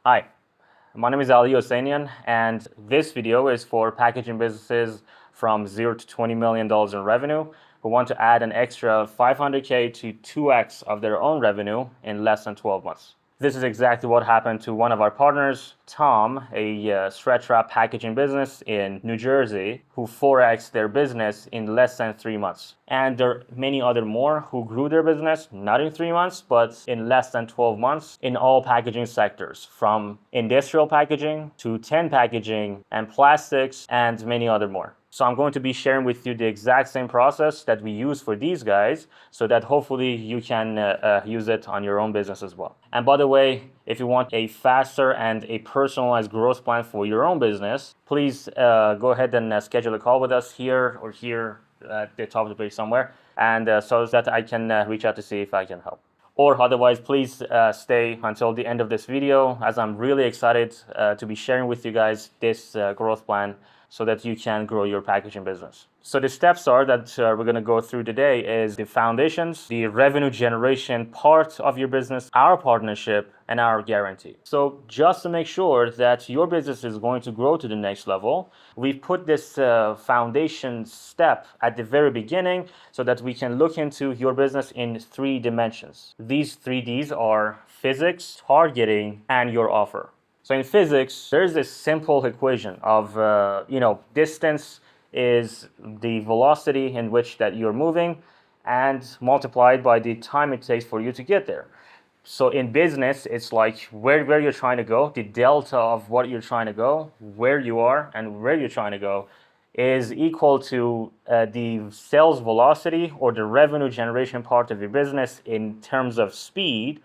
Hi, my name is Ali Hosseinian, and this video is for packaging businesses from $0 to $20 million in revenue who want to add an extra 500K to 2x of their own revenue in less than 12 months. This is exactly what happened to one of our partners, Tom, a stretch wrap packaging business in New Jersey, who 4x'd their business in less than 3 months. And there are many other more who grew their business, not in 3 months, but in less than 12 months in all packaging sectors, from industrial packaging to tin packaging and plastics and many other more. So I'm going to be sharing with you the exact same process that we use for these guys so that hopefully you can use it on your own business as well. And by the way, if you want a faster and a personalized growth plan for your own business, please go ahead and schedule a call with us here or here at the top of the page somewhere, and so that I can reach out to see if I can help. Or otherwise, please stay until the end of this video, as I'm really excited to be sharing with you guys this growth plan so that you can grow your packaging business. So the steps are that we're going to go through today is the foundations, the revenue generation part of your business, our partnership, and our guarantee. So just to make sure that your business is going to grow to the next level, we've put this foundation step at the very beginning so that we can look into your business in 3 dimensions. These 3Ds are physics, targeting, and your offer. So in physics, there's this simple equation of, distance is the velocity in which that you're moving and multiplied by the time it takes for you to get there. So in business, it's like where you're trying to go, the delta of what you're trying to go, where you are and where you're trying to go is equal to the sales velocity or the revenue generation part of your business in terms of speed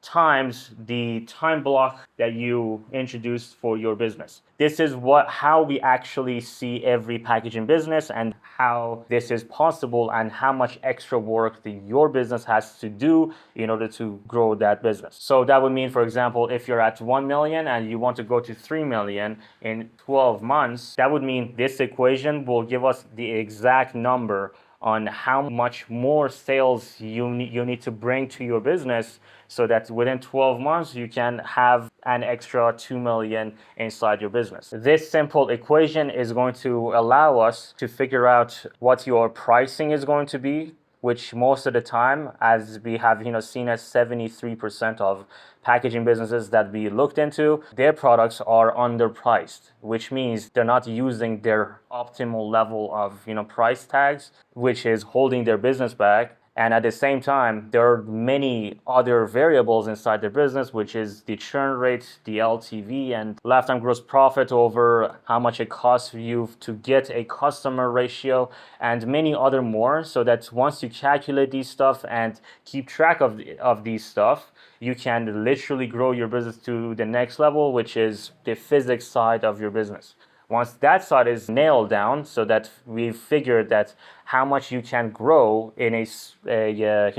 times the time block that you introduced for your business. This is how we actually see every packaging business and how this is possible and how much extra work your business has to do in order to grow that business. So that would mean, for example, if you're at 1 million and you want to go to 3 million in 12 months, that would mean this equation will give us the exact number on how much more sales you need to bring to your business so that within 12 months you can have an extra 2 million inside your business. This simple equation is going to allow us to figure out what your pricing is going to be, which most of the time, as we have seen as 73% of packaging businesses that we looked into, their products are underpriced, which means they're not using their optimal level of price tags, which is holding their business back. And at the same time, there are many other variables inside their business, which is the churn rate, the LTV, and lifetime gross profit over how much it costs you to get a customer ratio, and many other more. So that once you calculate these stuff and keep track of these stuff, you can literally grow your business to the next level, which is the physics side of your business. Once that side is nailed down, so that we've figured that how much you can grow in a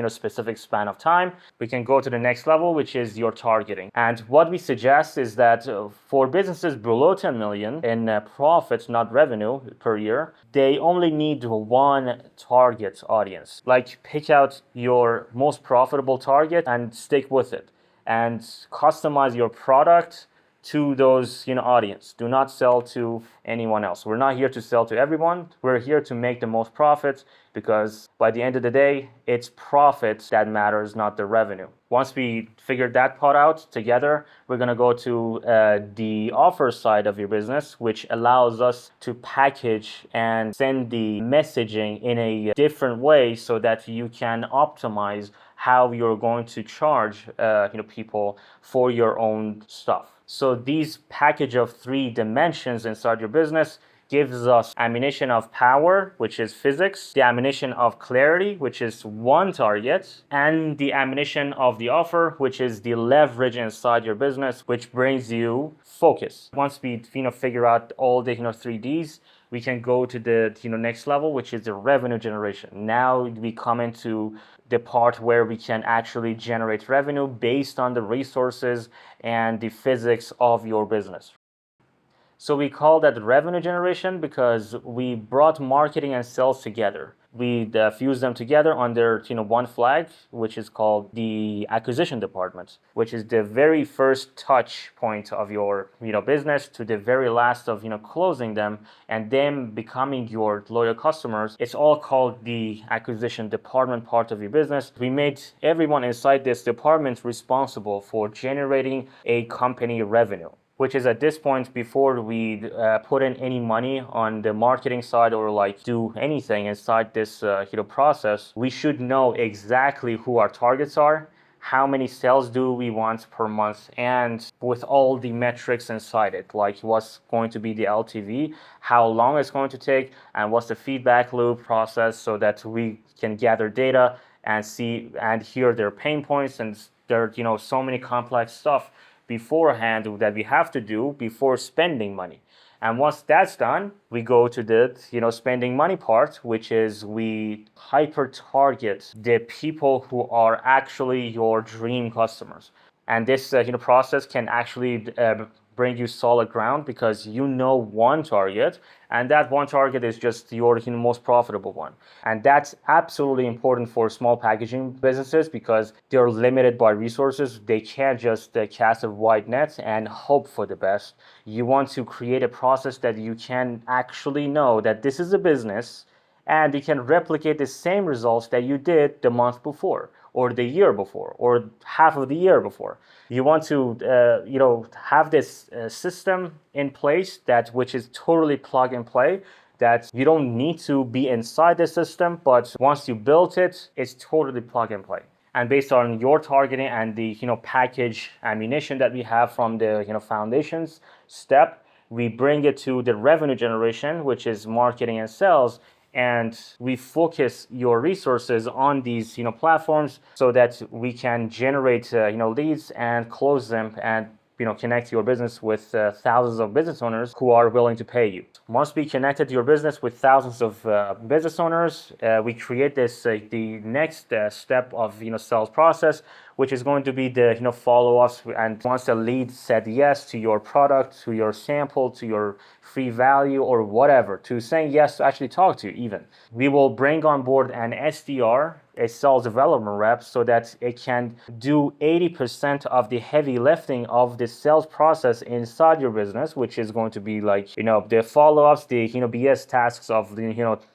specific span of time, we can go to the next level, which is your targeting. And what we suggest is that for businesses below 10 million in profits, not revenue per year, they only need one target audience. Like, pick out your most profitable target and stick with it, and customize your product to those audience. Do not sell to anyone else. We're not here to sell to everyone. We're here to make the most profits, because by the end of the day, it's profits that matters, not the revenue. Once we figure that part out together, we're going to go to the offer side of your business, which allows us to package and send the messaging in a different way so that you can optimize how you're going to charge people for your own stuff. So these package of 3 dimensions inside your business gives us ammunition of power, which is physics, the ammunition of clarity, which is one target, and the ammunition of the offer, which is the leverage inside your business, which brings you focus. Once we figure out all the 3Ds, we can go to the next level, which is the revenue generation. Now we come into the part where we can actually generate revenue based on the resources and the physics of your business. So we call that revenue generation because we brought marketing and sales together. we fuse them together under one flag, which is called the acquisition department, which is the very first touch point of your business to the very last of closing them and them becoming your loyal customers. It's all called the acquisition department part of your business. We made everyone inside this department responsible for generating a company revenue, which is at this point, before we put in any money on the marketing side or like do anything inside this process, we should know exactly who our targets are, how many sales do we want per month, and with all the metrics inside it, like what's going to be the LTV, how long it's going to take, and what's the feedback loop process, so that we can gather data and see and hear their pain points. And there are so many complex stuff beforehand that we have to do before spending money. And once that's done, we go to the spending money part, which is we hyper target the people who are actually your dream customers. And this process can actually bring you solid ground, because one target, and that one target is just your most profitable one. And that's absolutely important for small packaging businesses, because they're limited by resources. They can't just cast a wide net and hope for the best. You want to create a process that you can actually know that this is a business and you can replicate the same results that you did the month before or the year before or half of the year before. You want to have this system in place which is totally plug and play, that you don't need to be inside the system, but once you build it, it's totally plug and play. And based on your targeting and the package ammunition that we have from the foundations step, we bring it to the revenue generation, which is marketing and sales, and we focus your resources on these platforms so that we can generate leads and close them and connect your business with thousands of business owners who are willing to pay you. Once we connected your business with thousands of business owners, we create this the next step of sales process, which is going to be the follow-ups. And once the lead said yes to your product, to your sample, to your free value or whatever, to saying yes to actually talk to you even, we will bring on board an SDR, a sales development rep, so that it can do 80% of the heavy lifting of the sales process inside your business, which is going to be like the follow-ups, the BS tasks of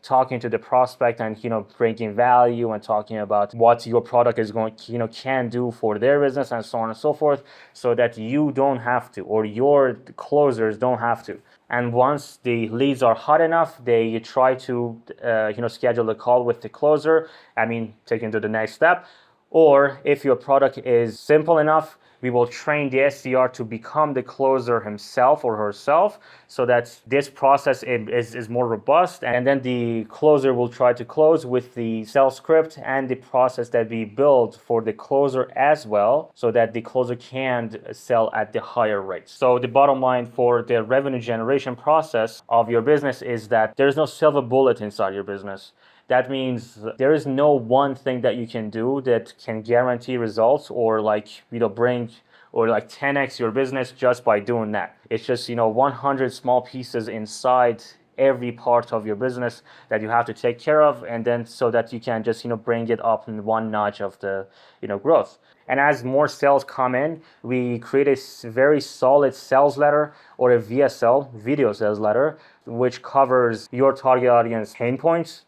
talking to the prospect and bringing value and talking about what your product is going can do for their business and so on and so forth, so that you don't have to, or your closers don't have to. And once the leads are hot enough, they try to schedule a call with the closer. Taking to the next step. Or if your product is simple enough, we will train the SDR to become the closer himself or herself, so that this process is more robust. And then the closer will try to close with the sales script and the process that we build for the closer as well, so that the closer can sell at the higher rates. So the bottom line for the revenue generation process of your business is that there's no silver bullet inside your business. That means there is no one thing that you can do that can guarantee results or bring or 10x your business just by doing that. It's just 100 small pieces inside every part of your business that you have to take care of, and then so that you can just bring it up in one notch of the growth. And as more sales come in, we create a very solid sales letter, or a VSL, video sales letter, which covers your target audience pain points,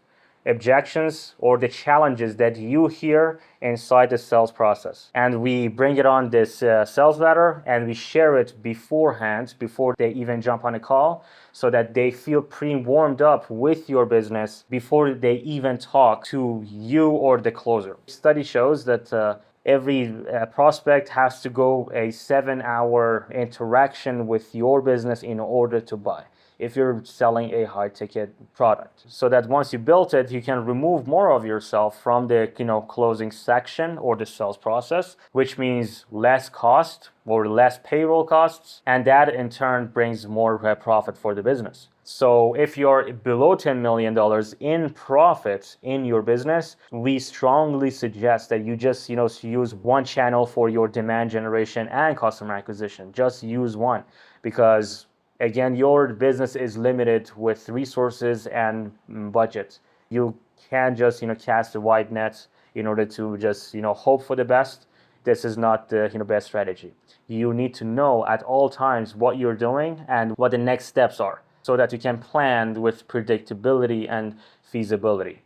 objections, or the challenges that you hear inside the sales process. And we bring it on this sales letter, and we share it beforehand, before they even jump on a call, so that they feel pre-warmed up with your business before they even talk to you or the closer. Study shows that every prospect has to go a 7-hour interaction with your business in order to buy, if you're selling a high ticket product. So that once you built it, you can remove more of yourself from the closing section or the sales process, which means less cost or less payroll costs, and that in turn brings more profit for the business. So if you're below $10 million in profit in your business, we strongly suggest that you just use one channel for your demand generation and customer acquisition. Just use one, because again, your business is limited with resources and budget. You can't just cast a wide net in order to just hope for the best. This is not the best strategy. You need to know at all times what you're doing and what the next steps are, so that you can plan with predictability and feasibility.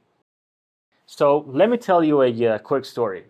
So let me tell you a quick story.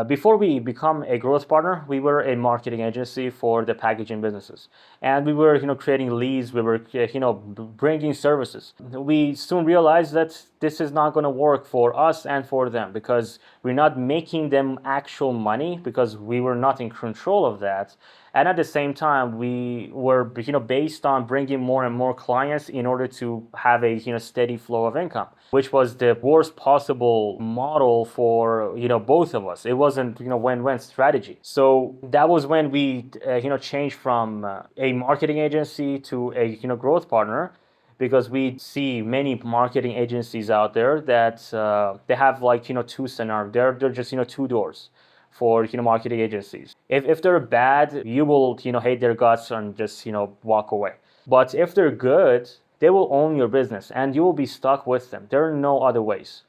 Before we become a growth partner, we were a marketing agency for the packaging businesses, and we were, creating leads. We were, bringing services. We soon realized that this is not going to work for us and for them, because we're not making them actual money, because we were not in control of that. And at the same time, we were, based on bringing more and more clients in order to have a, steady flow of income, which was the worst possible model for, both of us. It wasn't, win-win strategy. So that was when we, changed from a marketing agency to a, growth partner, because we see many marketing agencies out there that they have like two scenarios. They're just two doors for marketing agencies. If they're bad, you will hate their guts and just walk away. But if they're good, they will own your business and you will be stuck with them. There are no other ways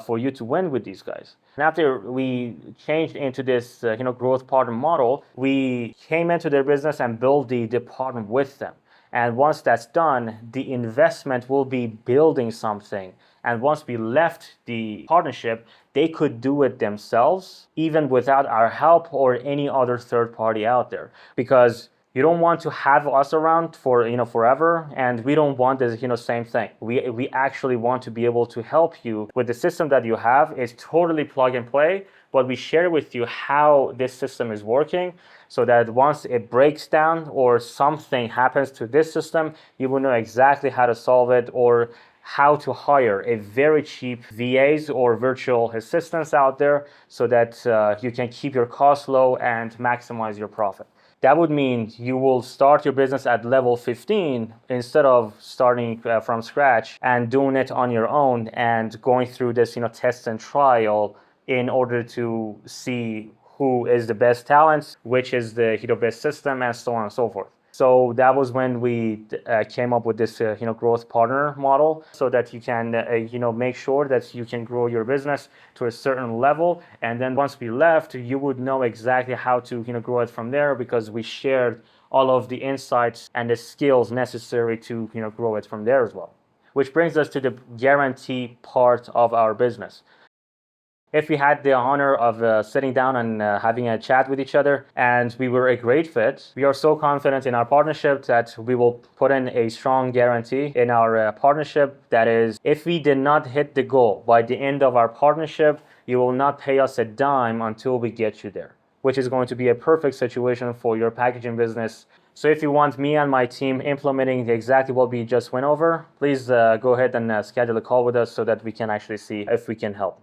for you to win with these guys. And after we changed into this growth partner model, we came into their business and built the department with them. And once that's done, the investment will be building something. And once we left the partnership, they could do it themselves, even without our help or any other third party out there. Because you don't want to have us around for forever, and we don't want this same thing. We actually want to be able to help you with the system that you have. It's totally plug and play, but we share with you how this system is working, so that once it breaks down or something happens to this system, you will know exactly how to solve it, or how to hire a very cheap VAs or virtual assistants out there, so that you can keep your costs low and maximize your profit. That would mean you will start your business at level 15 instead of starting from scratch and doing it on your own and going through this test and trial in order to see who is the best talents, which is the best system, and so on and so forth. So that was when we came up with this growth partner model, so that you can make sure that you can grow your business to a certain level, and then once we left, you would know exactly how to grow it from there, because we shared all of the insights and the skills necessary to grow it from there as well. Which brings us to the guarantee part of our business. If we had the honor of sitting down and having a chat with each other and we were a great fit, we are so confident in our partnership that we will put in a strong guarantee in our partnership. That is, if we did not hit the goal by the end of our partnership, you will not pay us a dime until we get you there, which is going to be a perfect situation for your packaging business. So if you want me and my team implementing exactly what we just went over, please go ahead and schedule a call with us so that we can actually see if we can help.